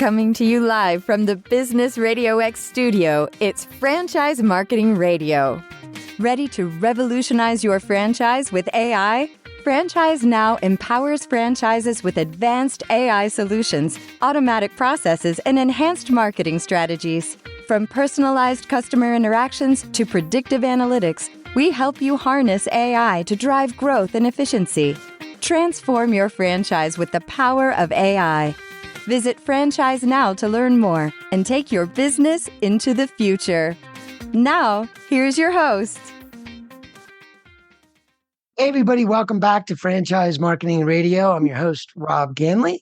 Coming to you live from the Business RadioX studio, it's Franchise Marketing Radio. Ready to revolutionize your franchise with AI? Franchise Now empowers franchises with advanced AI solutions, automatic processes, and enhanced marketing strategies. From personalized customer interactions to predictive analytics, we help you harness AI to drive growth and efficiency. Transform your franchise with the power of AI. Visit Franchise Now to learn more and take your business into the future. Now, here's your host. Hey, everybody. Welcome back to Franchise Marketing Radio. I'm your host, Rob Ganley.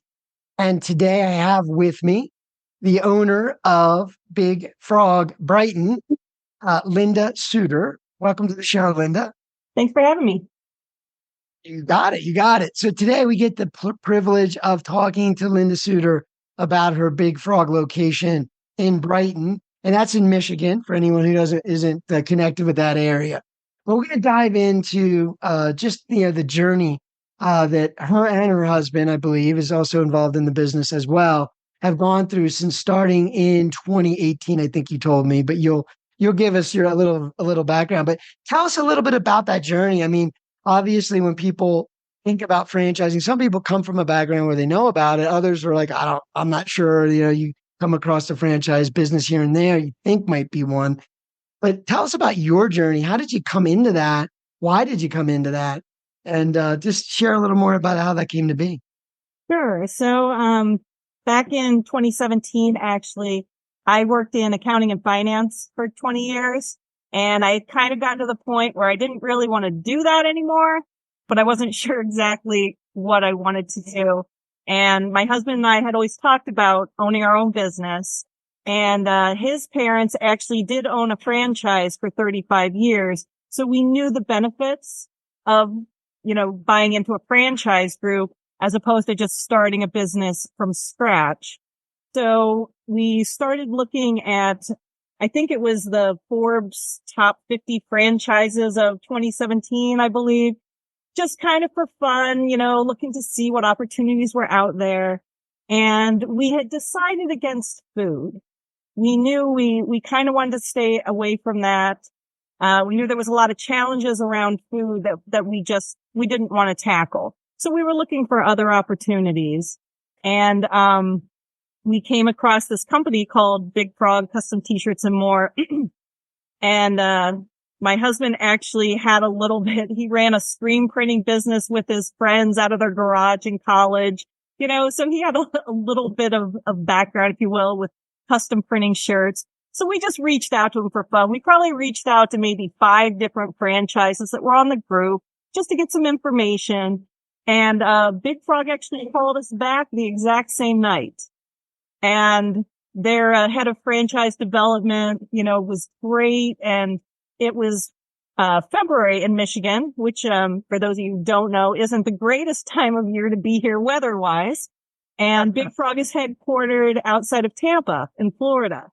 And today I have with me the owner of Big Frog Brighton, Linda Suter. Welcome to the show, Linda. Thanks for having me. You got it. You got it. So today we get the privilege of talking to Linda Suter about her Big Frog location in Brighton. And that's in Michigan for anyone who isn't connected with that area. But we're going to dive into the journey that her and her husband, I believe, is also involved in the business as well, have gone through since starting in 2018. I think you told me, but you'll give us a little background. But tell us a little bit about that journey. I mean, obviously, when people think about franchising, some people come from a background where they know about it. Others are like, I'm not sure. You come across the franchise business here and there, you think might be one. But tell us about your journey. How did you come into that? Why did you come into that? And just share a little more about how that came to be. Sure. So back in 2017, actually, I worked in accounting and finance for 20 years. And I had kind of gotten to the point where I didn't really want to do that anymore, but I wasn't sure exactly what I wanted to do. And my husband and I had always talked about owning our own business. And his parents actually did own a franchise for 35 years. So we knew the benefits of, buying into a franchise group as opposed to just starting a business from scratch. So we started looking at, I think it was the Forbes top 50 franchises of 2017, I believe, just kind of for fun, looking to see what opportunities were out there. And we had decided against food. We knew we kind of wanted to stay away from that. We knew there was a lot of challenges around food that we didn't want to tackle. So we were looking for other opportunities. And, we came across this company called Big Frog Custom T-Shirts and More. And, my husband actually had he ran a screen printing business with his friends out of their garage in college, so he had a little bit of background, if you will, with custom printing shirts. So we just reached out to him for fun. We probably reached out to maybe 5 different franchises that were on the group just to get some information. And, Big Frog actually called us back the exact same night. And their head of franchise development, was great. And it was February in Michigan, which for those of you who don't know, isn't the greatest time of year to be here weather-wise. And Big Frog is headquartered outside of Tampa in Florida.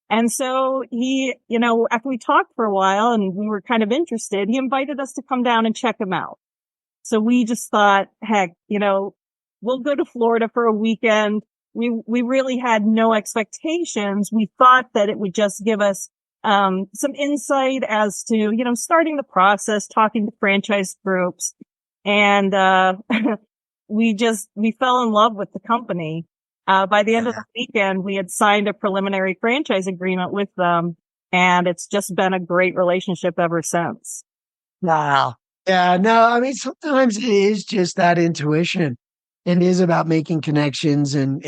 And so he, after we talked for a while and we were kind of interested, he invited us to come down and check him out. So we just thought, heck, we'll go to Florida for a weekend. We really had no expectations. We thought that it would just give us some insight as to, starting the process, talking to franchise groups. And we fell in love with the company. By the end of the weekend, we had signed a preliminary franchise agreement with them, and it's just been a great relationship ever since. Wow. Yeah, no, I mean, sometimes it is just that intuition. It is about making connections and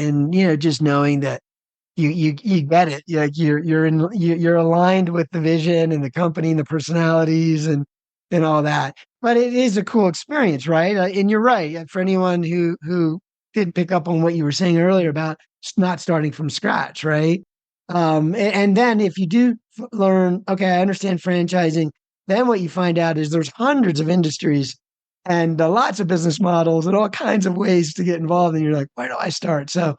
just knowing that you get it. Like you're aligned with the vision and the company and the personalities and all that. But it is a cool experience, right? And you're right. For anyone who didn't pick up on what you were saying earlier about not starting from scratch, right? And then if you do learn, okay, I understand franchising, then what you find out is there's hundreds of industries and lots of business models and all kinds of ways to get involved. And you're like, where do I start? So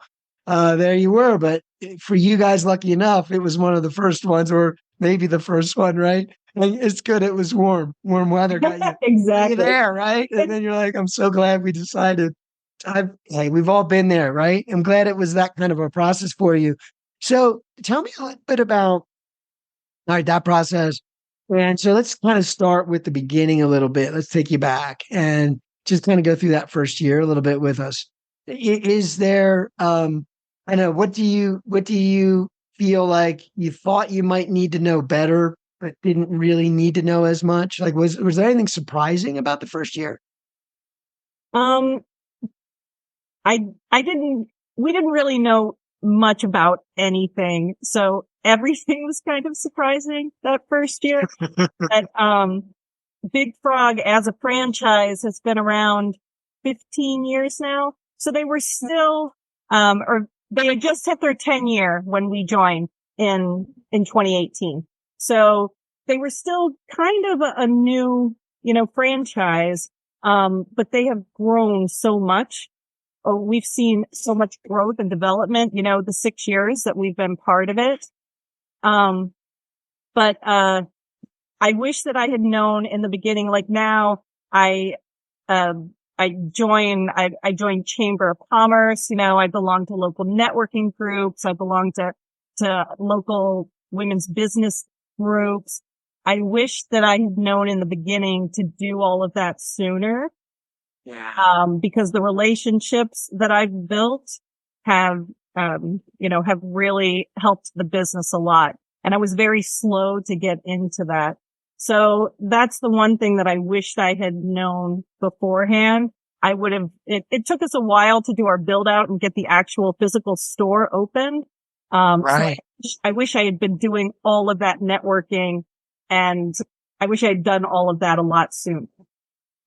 there you were. But for you guys, lucky enough, it was one of the first ones, or maybe the first one, right? And it's good. It was warm weather. Got you, exactly got you there, right? And then you're like, I'm so glad we decided Hey, we've all been there, right? I'm glad it was that kind of a process for you. So tell me a little bit about, all right, that process. And so let's kind of start with the beginning a little bit. Let's take you back and just kind of go through that first year a little bit with us. Is there, I know, what do you feel like you thought you might need to know better, but didn't really need to know as much? Like, was there anything surprising about the first year? Um, I didn't, we didn't really know much about anything. So everything was kind of surprising that first year. But, Big Frog as a franchise has been around 15 years now. So they were still, or they had just hit their 10 year when we joined in 2018. So they were still kind of a new, franchise. But they have grown so much. Oh, we've seen so much growth and development, the 6 years that we've been part of it. But I wish that I had known in the beginning, like now I joined Chamber of Commerce. I belong to local networking groups. I belong to local women's business groups. I wish that I had known in the beginning to do all of that sooner. Yeah. Because the relationships that I've built have really helped the business a lot. And I was very slow to get into that. So that's the one thing that I wished I had known beforehand. I would have, it took us a while to do our build out and get the actual physical store open. Right. So I wish I had been doing all of that networking, and I wish I had done all of that a lot sooner.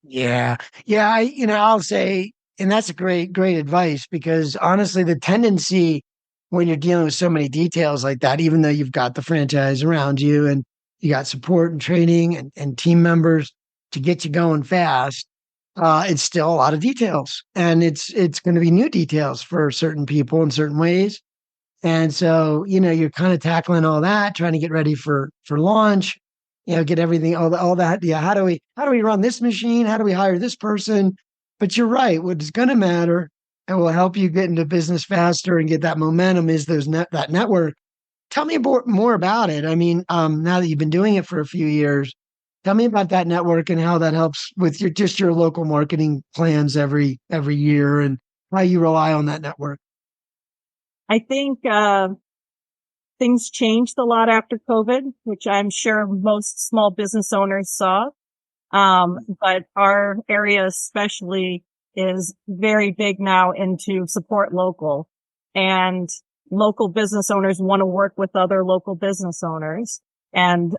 Yeah. Yeah. I'll say, and that's a great advice, because honestly, the tendency when you're dealing with so many details like that, even though you've got the franchise around you and you got support and training and team members to get you going fast, it's still a lot of details, and it's going to be new details for certain people in certain ways. And so, you're kind of tackling all that, trying to get ready for launch, get everything, all that. Yeah. How do we run this machine? How do we hire this person? But you're right. What's going to matter and will help you get into business faster and get that momentum is that network. Tell me more about it. I mean, now that you've been doing it for a few years, tell me about that network and how that helps with your local marketing plans every year, and how you rely on that network. I think, things changed a lot after COVID, which I'm sure most small business owners saw. But our area especially is very big now into support local, and local business owners want to work with other local business owners. And,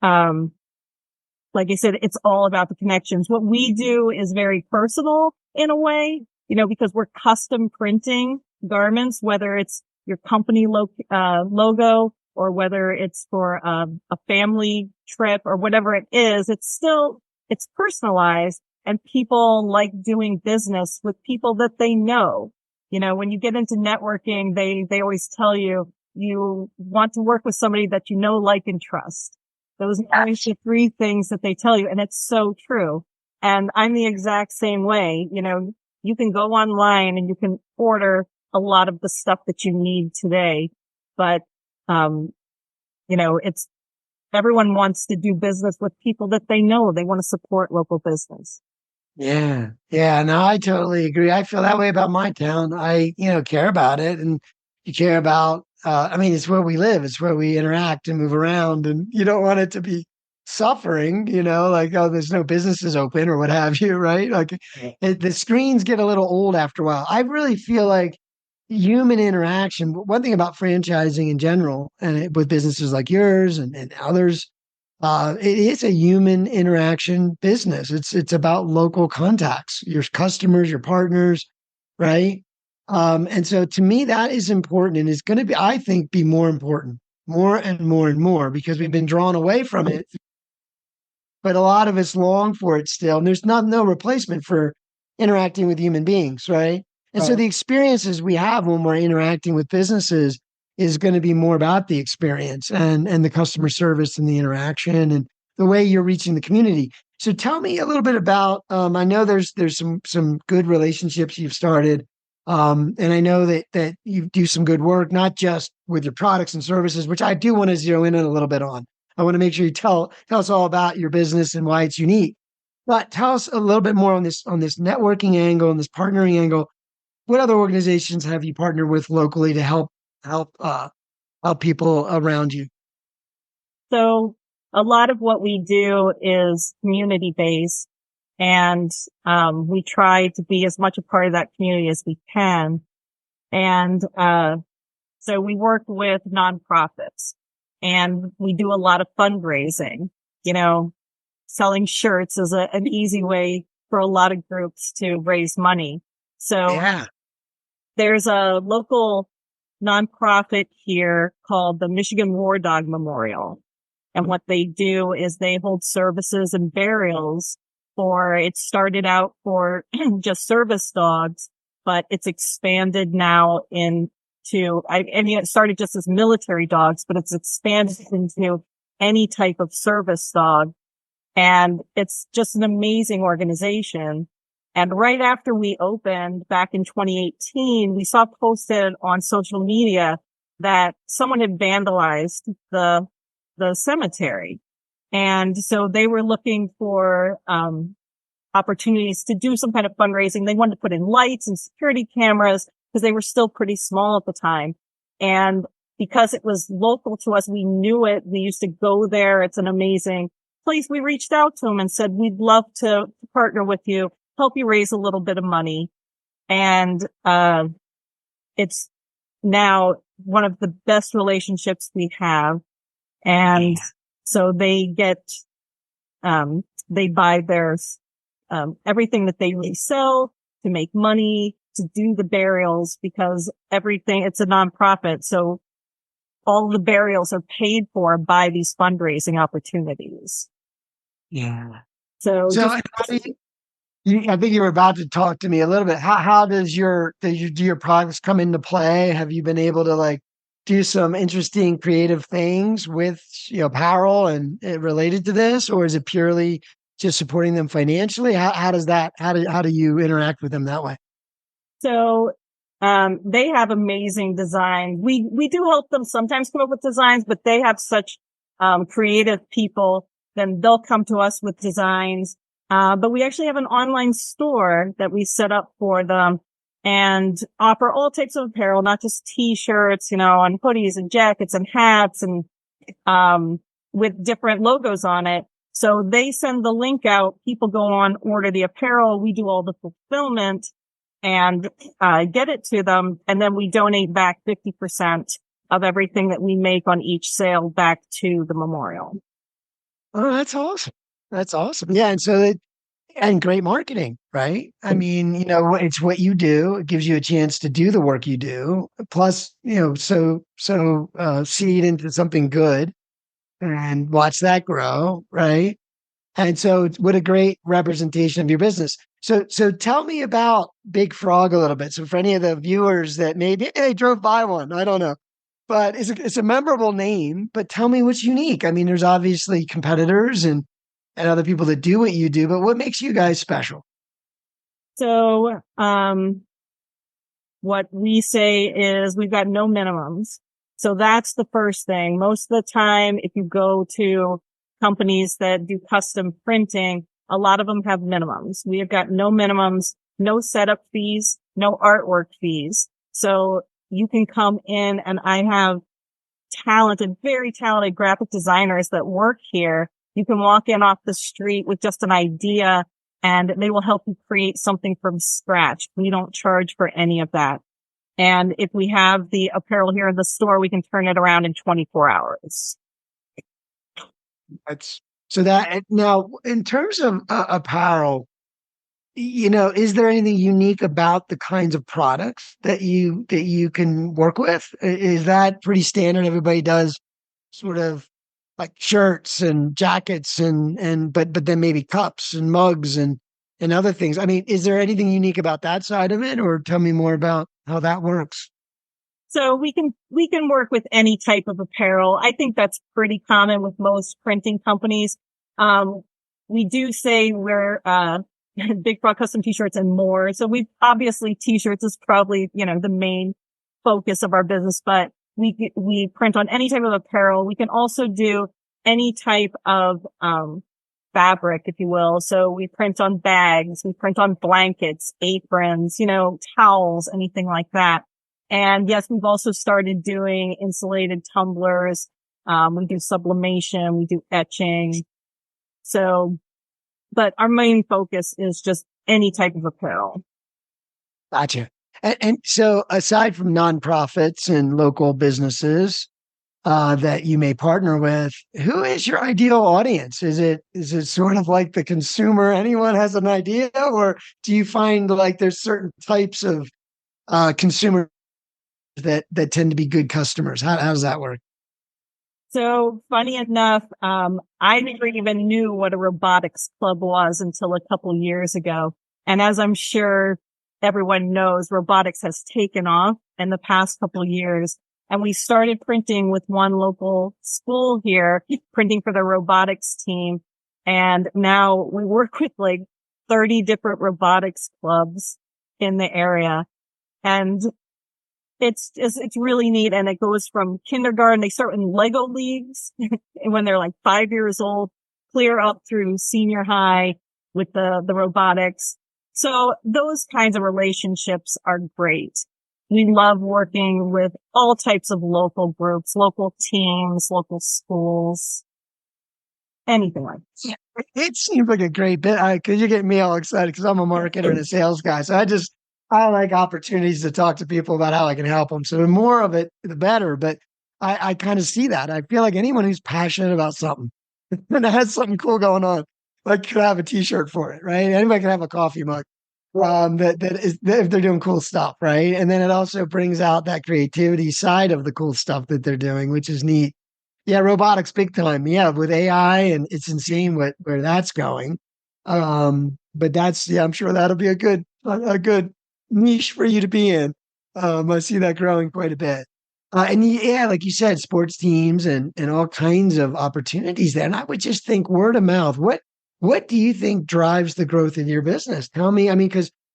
like I said, it's all about the connections. What we do is very personal in a way, because we're custom printing garments, whether it's your company logo or whether it's for a family trip or whatever it is. It's personalized, and people like doing business with people that they know. When you get into networking, they always tell you want to work with somebody that you know, like, and trust. Those are always the three things that they tell you. And it's so true. And I'm the exact same way. You can go online and you can order a lot of the stuff that you need today, but, it's, everyone wants to do business with people that they know. They want to support local business. Yeah. Yeah. No, I totally agree. I feel that way about my town. I, care about it, and you care about, it's where we live. It's where we interact and move around, and you don't want it to be suffering, like, oh, there's no businesses open or what have you. Right. Like the screens get a little old after a while. I really feel like human interaction. One thing about franchising in general, and with businesses like yours and others, it is a human interaction business. It's about local contacts, your customers, your partners, right? And so to me, that is important, and it's going to be, I think, be more important, more and more and more, because we've been drawn away from it. But a lot of us long for it still. And there's no replacement for interacting with human beings, right? And so the experiences we have when we're interacting with businesses is going to be more about the experience and the customer service and the interaction and the way you're reaching the community. So tell me a little bit about, I know there's some good relationships you've started. And I know that you do some good work, not just with your products and services, which I do want to zero in on a little bit on. I want to make sure you tell us all about your business and why it's unique. But tell us a little bit more on this networking angle and this partnering angle. What other organizations have you partnered with locally to help people around you? So a lot of what we do is community based, and we try to be as much a part of that community as we can. And so we work with nonprofits, and we do a lot of fundraising. You know, selling shirts is an easy way for a lot of groups to raise money. So Yeah. there's a local nonprofit here called the Michigan War Dog Memorial. And what they do is they hold services and burials it started out for just service dogs, but it's expanded now it started just as military dogs, but it's expanded into any type of service dog. And it's just an amazing organization. And right after we opened back in 2018, we saw posted on social media that someone had vandalized the cemetery. And so they were looking for, opportunities to do some kind of fundraising. They wanted to put in lights and security cameras because they were still pretty small at the time. And because it was local to us, we knew it. We used to go there. It's an amazing place. We reached out to them and said, we'd love to partner with you, help you raise a little bit of money. And, it's now one of the best relationships we have. And so they buy their, everything that they resell to make money, to do the burials, because it's a nonprofit. So all the burials are paid for by these fundraising opportunities. Yeah. So I think you were about to talk to me a little bit. How do your products come into play? Have you been able to do some interesting creative things with apparel and related to this, or is it purely just supporting them financially? How do you interact with them that way? So they have amazing designs. We do help them sometimes come up with designs, but they have such creative people. Then they'll come to us with designs. But we actually have an online store that we set up for them and offer all types of apparel, not just t-shirts, and hoodies and jackets and hats and with different logos on it. So they send the link out. People go on, order the apparel. We do all the fulfillment and get it to them. And then we donate back 50% of everything that we make on each sale back to the memorial. Oh, that's awesome. That's awesome. Yeah. And great marketing, right? I mean, it's what you do. It gives you a chance to do the work you do. Plus, seed into something good and watch that grow, right? And so what a great representation of your business. So tell me about Big Frog a little bit. So for any of the viewers that maybe they drove by one, I don't know, but it's a memorable name, but tell me what's unique. I mean, there's obviously competitors and other people that do what you do, but what makes you guys special? So, what we say is we've got no minimums. So that's the first thing. Most of the time, if you go to companies that do custom printing, a lot of them have minimums. We have got no minimums, no setup fees, no artwork fees. So you can come in, and I have very talented graphic designers that work here. You can walk in off the street with just an idea and they will help you create something from scratch. We don't charge for any of that. And if we have the apparel here in the store, we can turn it around in 24 hours. Now in terms of apparel, is there anything unique about the kinds of products that you can work with? Is that pretty standard? Everybody does sort of like shirts and jackets but then maybe cups and mugs and other things. I mean, is there anything unique about that side of it, or tell me more about how that works? So we can work with any type of apparel. I think that's pretty common with most printing companies. we do say we're, Big Frog custom t-shirts and more. So obviously t-shirts is probably, the main focus of our business, but we print on any type of apparel. We can also do any type of, fabric, if you will. So we print on bags, we print on blankets, aprons, towels, anything like that. And yes, we've also started doing insulated tumblers. We do sublimation, we do etching. So, but our main focus is just any type of apparel. Gotcha. And so aside from nonprofits and local businesses that you may partner with, who is your ideal audience? Is it sort of like the consumer? Anyone has an idea? Or do you find like there's certain types of consumers that tend to be good customers? How does that work? So funny enough, I never even knew what a robotics club was until a couple years ago. And as I'm sure everyone knows, robotics has taken off in the past couple years. And we started printing with one local school here, printing for the robotics team. And now we work with like 30 different robotics clubs in the area. And it's really neat. And it goes from kindergarten. They start in Lego leagues when they're like 5 years old, clear up through senior high with the robotics. So those kinds of relationships are great. We love working with all types of local groups, local teams, local schools, anything like that. Yeah, it seems like a great bit because you're getting me all excited because I'm a marketer and a sales guy. So I like opportunities to talk to people about how I can help them. So the more of it, the better. But I kind of see that. I feel like anyone who's passionate about something and has something cool going on, like could have a t-shirt for it, right? Anybody can have a coffee mug. That if they're doing cool stuff, right? And then it also brings out that creativity side of the cool stuff that they're doing, which is neat. Yeah, robotics big time. Yeah, with AI, and it's insane where that's going. But I'm sure that'll be a good niche for you to be in. I see that growing quite a bit. And yeah, like you said, sports teams and all kinds of opportunities there. And I would just think word of mouth. What do you think drives the growth in your business? Tell me,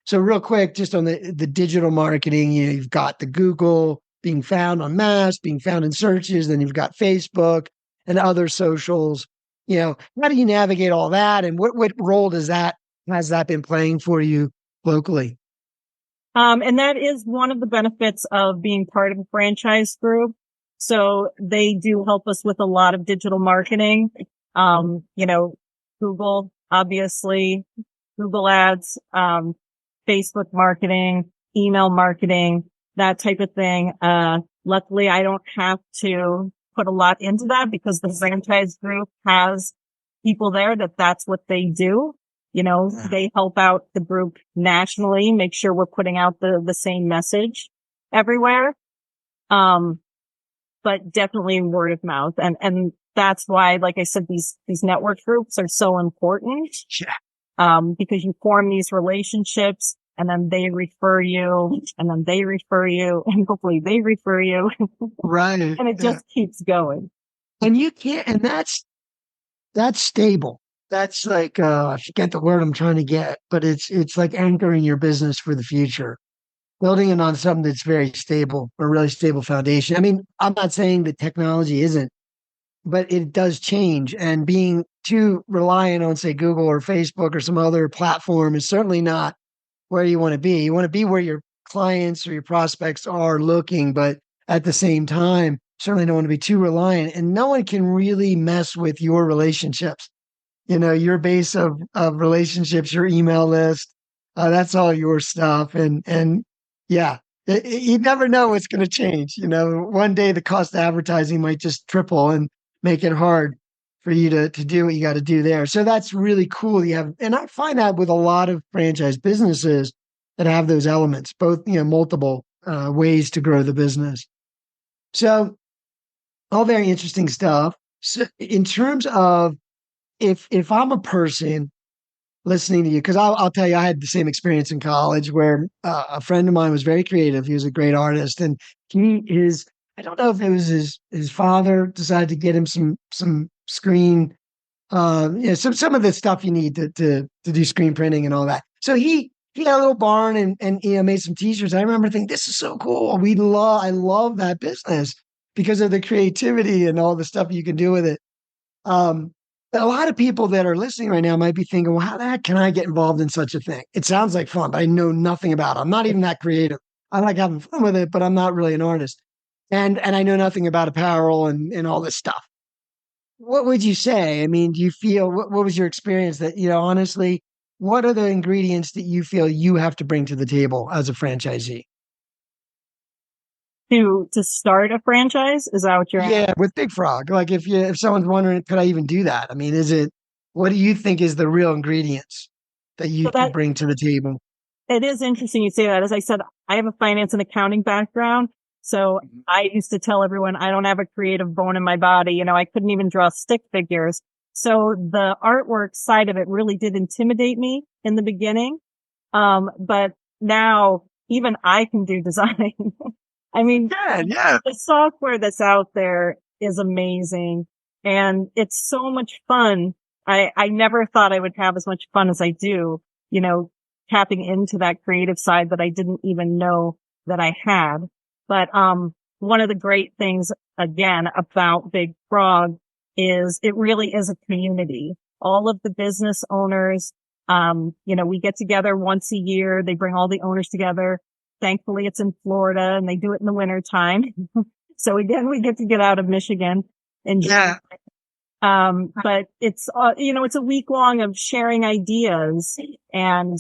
so real quick, just on the digital marketing, you've got the Google being found on mass, being found in searches, then you've got Facebook and other socials. How do you navigate all that? And what role has that been playing for you locally? And that is one of the benefits of being part of a franchise group. So they do help us with a lot of digital marketing. Google, obviously, Google ads, Facebook marketing, email marketing, that type of thing. Luckily, I don't have to put a lot into that because the franchise group has people there that's what they do. They help out the group nationally, make sure we're putting out the same message everywhere. But definitely word of mouth. And that's why, like I said, these network groups are so important. Yeah. Because you form these relationships and then they refer you and then they refer you and hopefully they refer you. Right. And it just keeps going. And you can't, and that's stable. That's like, I forget the word I'm trying to get, but it's like anchoring your business for the future, building it on something that's very stable, a really stable foundation. I'm not saying that technology isn't, but it does change, and being too reliant on, say, Google or Facebook or some other platform is certainly not where you want to be. You want to be where your clients or your prospects are looking, but at the same time, certainly don't want to be too reliant, and no one can really mess with your relationships. Your base of relationships, your email list, that's all your stuff. And yeah, you never know what's going to change. One day the cost of advertising might just triple and make it hard for you to do what you got to do there. So that's really cool. And I find that with a lot of franchise businesses that have those elements, both, multiple ways to grow the business. So all very interesting stuff. So in terms of, if I'm a person listening to you, because I'll tell you, I had the same experience in college where a friend of mine was very creative. He was a great artist, and I don't know if it was his father decided to get him some screen some of the stuff you need to do screen printing and all that. So he had a little barn and made some t-shirts. I remember thinking, this is so cool. I love that business because of the creativity and all the stuff you can do with it. A lot of people that are listening right now might be thinking, well, how the heck can I get involved in such a thing? It sounds like fun, but I know nothing about it. I'm not even that creative. I like having fun with it, but I'm not really an artist. And I know nothing about apparel and all this stuff. What would you say? I mean, do you feel, what was your experience that, honestly, what are the ingredients that you feel you have to bring to the table as a franchisee? To start a franchise? Is that what you're asking? Yeah, with Big Frog. Like if someone's wondering, could I even do that? I mean, what do you think is the real ingredients that you So could bring to the table? it is interesting you say that. As I said, I have a finance and accounting background. So I used to tell everyone I don't have a creative bone in my body. I couldn't even draw stick figures. So the artwork side of it really did intimidate me in the beginning. But now even I can do design. I mean, Yeah. the software that's out there is amazing and it's so much fun. I never thought I would have as much fun as I do, tapping into that creative side that I didn't even know that I had. But, one of the great things again about Big Frog is it really is a community. All of the business owners, we get together once a year. They bring all the owners together. Thankfully, it's in Florida and they do it in the winter time. So again, we get to get out of Michigan and but it's, it's a week long of sharing ideas and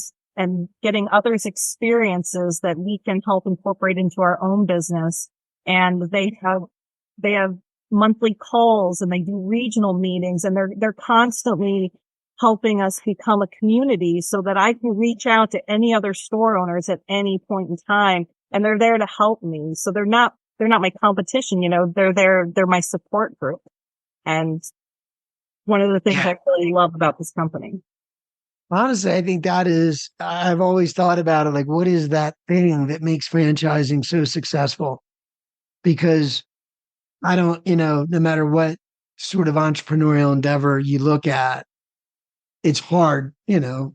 getting others' experiences that we can help incorporate into our own business. And they have monthly calls and they do regional meetings and they're constantly helping us become a community so that I can reach out to any other store owners at any point in time. And they're there to help me. So they're not my competition. They're my support group. And one of the things I really love about this company. Honestly, I think I've always thought about it. Like, what is that thing that makes franchising so successful? Because I don't, no matter what sort of entrepreneurial endeavor you look at, it's hard, to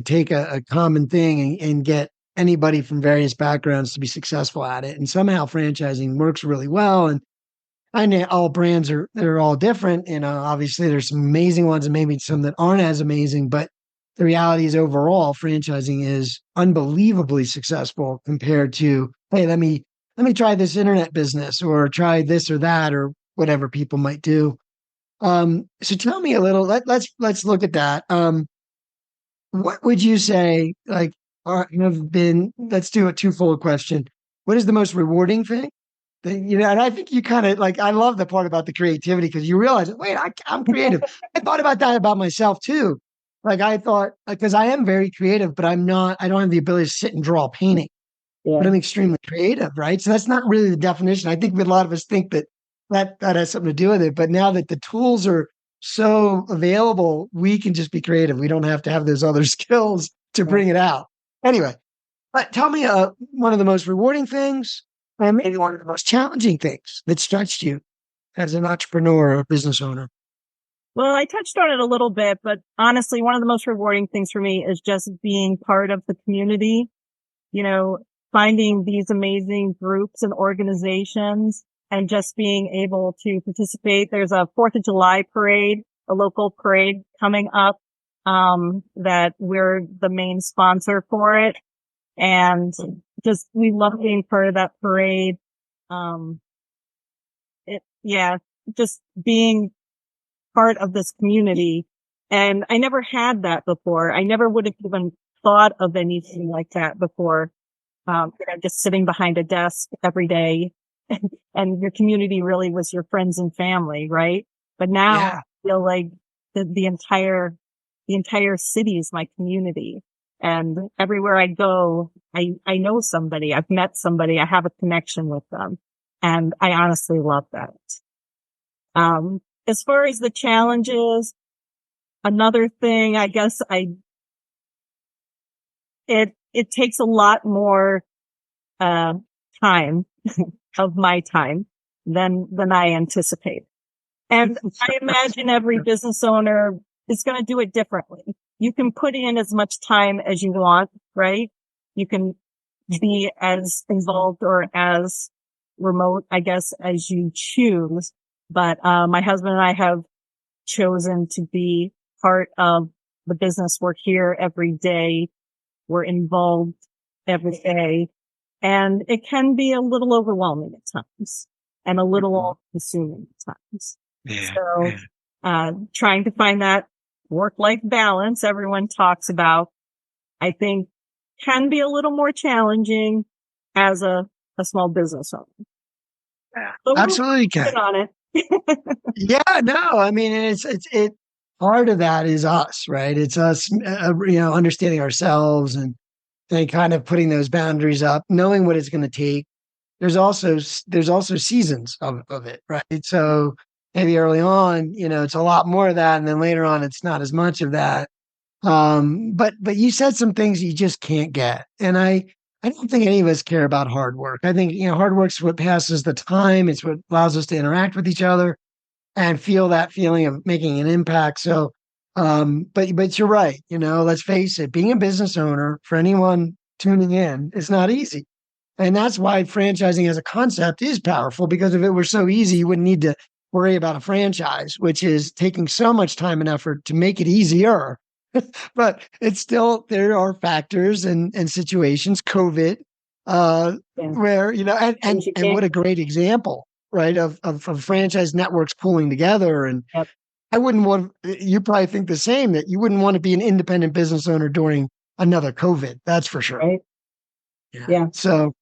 take a common thing and get anybody from various backgrounds to be successful at it. And somehow franchising works really well. And I know all brands they're all different. Obviously there's some amazing ones and maybe some that aren't as amazing, but the reality is overall franchising is unbelievably successful compared to, hey, let me try this internet business or try this or that or whatever people might do. So tell me a little, let's look at that. What would you say, like, let's do a twofold question. What is the most rewarding thing? And I think you kind of like, I love the part about the creativity because you realize, wait, I'm creative. I thought about that about myself too. Like I thought, because I am very creative, but I don't have the ability to sit and draw a painting, but I'm extremely creative, right? So that's not really the definition. I think a lot of us think that has something to do with it. But now that the tools are so available, we can just be creative. We don't have to have those other skills to bring it out. Anyway, but tell me one of the most rewarding things and maybe one of the most challenging things that stretched you as an entrepreneur or business owner. Well, I touched on it a little bit, but honestly, one of the most rewarding things for me is just being part of the community, finding these amazing groups and organizations and just being able to participate. There's a 4th of July parade, a local parade coming up, that we're the main sponsor for it. And just, we love being part of that parade. Just being part of this community. And I never had that before. I never would have even thought of anything like that before. Just sitting behind a desk every day and your community really was your friends and family, right? But now I feel like the entire city is my community. And everywhere I go, I know somebody, I've met somebody, I have a connection with them. And I honestly love that. As far as the challenges, another thing, I guess it takes a lot more, time of my time than I anticipate. And I imagine every business owner is going to do it differently. You can put in as much time as you want, right? You can be as involved or as remote, I guess, as you choose. But my husband and I have chosen to be part of the business. We're here every day. We're involved every day. And it can be a little overwhelming at times and a little all-consuming at times. Yeah, So, yeah. trying to find that work-life balance everyone talks about, I think can be a little more challenging as a small business owner. Yeah, But absolutely we're can. working on it. Yeah, no, I mean, it part of that is us, right? It's us, understanding ourselves and kind of putting those boundaries up, knowing what it's going to take. There's also seasons of it, right? So maybe early on, it's a lot more of that, and then later on, it's not as much of that. But you said some things you just can't get, and I don't think any of us care about hard work. I think hard work's what passes the time. It's what allows us to interact with each other and feel that feeling of making an impact. So, but you're right. Let's face it, being a business owner for anyone tuning in is not easy. And that's why franchising as a concept is powerful, because if it were so easy, you wouldn't need to worry about a franchise, which is taking so much time and effort to make it easier. But it's still, there are factors and situations, COVID, Yeah. where, and, and, Things you and what can't. a great example, right, of franchise networks pulling together. And Yep. I wouldn't want, you probably think the same, that you wouldn't want to be an independent business owner during another COVID. That's for sure. Right. Yeah. Yeah. So,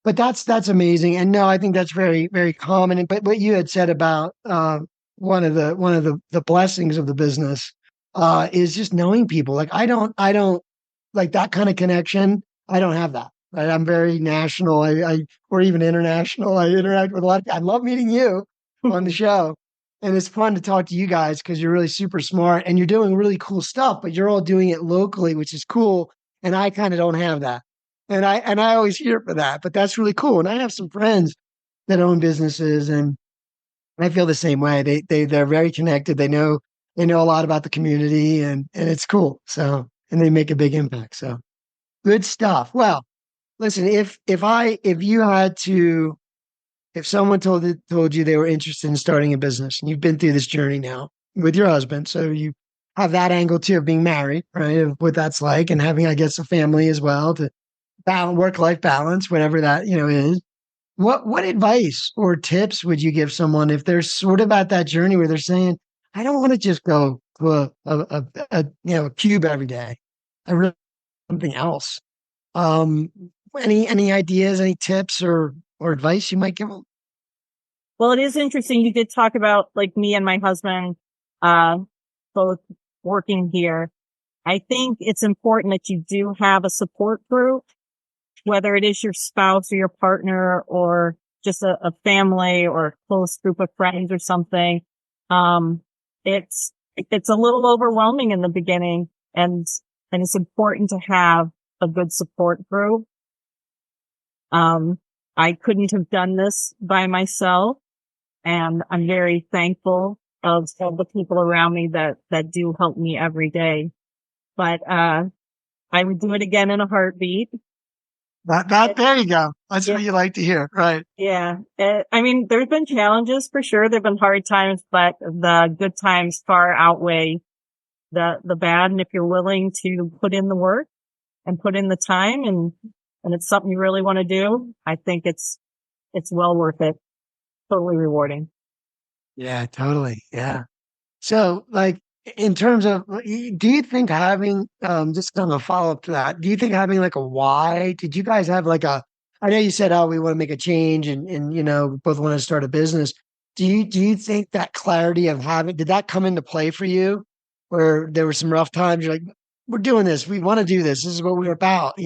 but that's amazing. And no, I think that's very, very common. But what you had said about one of the blessings of the business is just knowing people. Like I don't like that kind of connection. I don't have that. Right? I'm very national. Or even international. I interact with a lot of. I love meeting you on the show, and it's fun to talk to you guys because you're really super smart and you're doing really cool stuff. But you're all doing it locally, which is cool. And I kind of don't have that. And I always hear for that, but that's really cool. And I have some friends that own businesses, and I feel the same way. They're very connected. They know a lot about the community, and it's cool. So, and they make a big impact. So good stuff. Well, listen, if someone told you they were interested in starting a business, and you've been through this journey now with your husband, so you have that angle too of being married, right? Of what that's like, and having, I guess, a family as well to balance, work-life balance, whatever that is. What advice or tips would you give someone if they're sort of at that journey where they're saying, I don't want to just go to a cube every day. I really want something else. Um, any ideas, any tips or advice you might give them? Well, it is interesting. You did talk about like me and my husband, both working here. I think it's important that you do have a support group, whether it is your spouse or your partner or just a family or a close group of friends or something. It's a little overwhelming in the beginning, and it's important to have a good support group. I couldn't have done this by myself, and I'm very thankful of all the people around me that do help me every day. But, I would do it again in a heartbeat. There you go. That's Yeah. what you like to hear, right? Yeah. I mean, there's been challenges for sure. There've been hard times, but the good times far outweigh the bad. And if you're willing to put in the work and put in the time and it's something you really want to do, I think it's well worth it. Totally rewarding. Yeah, totally. Yeah. So, like, in terms of, do you think having, just kind of a follow up to that, do you think having like a why? Did you guys have like I know you said, oh, we want to make a change and, we both want to start a business. Do you think that clarity of did that come into play for you where there were some rough times? You're like, we're doing this. We want to do this. This is what we're about.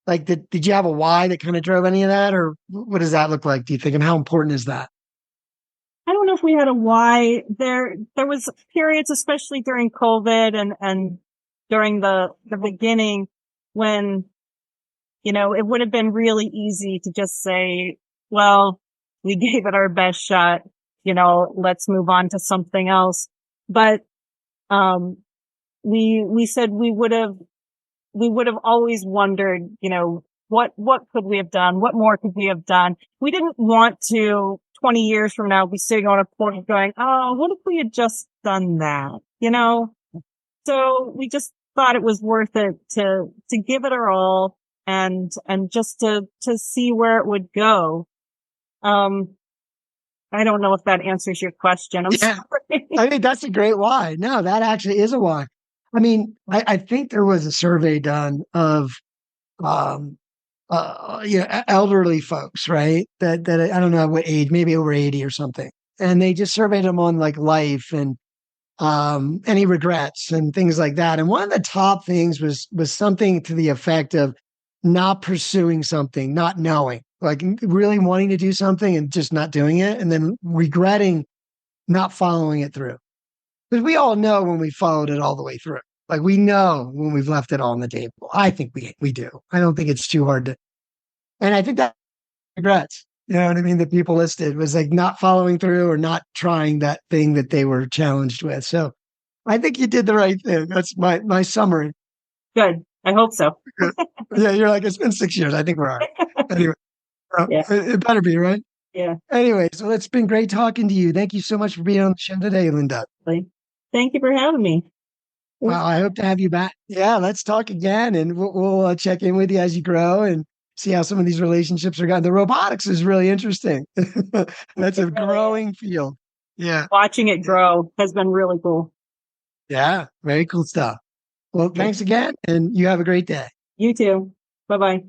Like, did you have a why that kind of drove any of that? Or what does that look like, do you think? And how important is that? I don't know if we had a why. There was periods, especially during COVID and during the beginning when, it would have been really easy to just say, well, we gave it our best shot let's move on to something else. But, we said we would have always wondered, what could we have done? What more could we have done? We didn't want to 20 years from now be sitting on a porch going, oh, what if we had just done that? So we just thought it was worth it to give it our all and just to see where it would go. I don't know if that answers your question. I'm sorry. I think that's a great why. No, that actually is a why. I mean, I think there was a survey done of, elderly folks, right? That I don't know what age, maybe over 80 or something. And they just surveyed them on like life and any regrets and things like that. And one of the top things was something to the effect of not pursuing something, not knowing, like really wanting to do something and just not doing it, and then regretting not following it through. Because we all know when we followed it all the way through. Like we know when we've left it all on the table. I think we do. I don't think it's too hard to. And I think that regrets, you know what I mean? The people listed was like not following through or not trying that thing that they were challenged with. So I think you did the right thing. That's my summary. Good. I hope so. Yeah, you're like, it's been 6 years. I think we're all right. Anyway, it better be, right? Yeah. Anyway, so it's been great talking to you. Thank you so much for being on the show today, Linda. Thank you for having me. Well, I hope to have you back. Yeah, let's talk again, and we'll check in with you as you grow and see how some of these relationships are going. The robotics is really interesting. That's a growing field. Yeah. Watching it grow has been really cool. Yeah, very cool stuff. Well, thanks again, and you have a great day. You too. Bye-bye.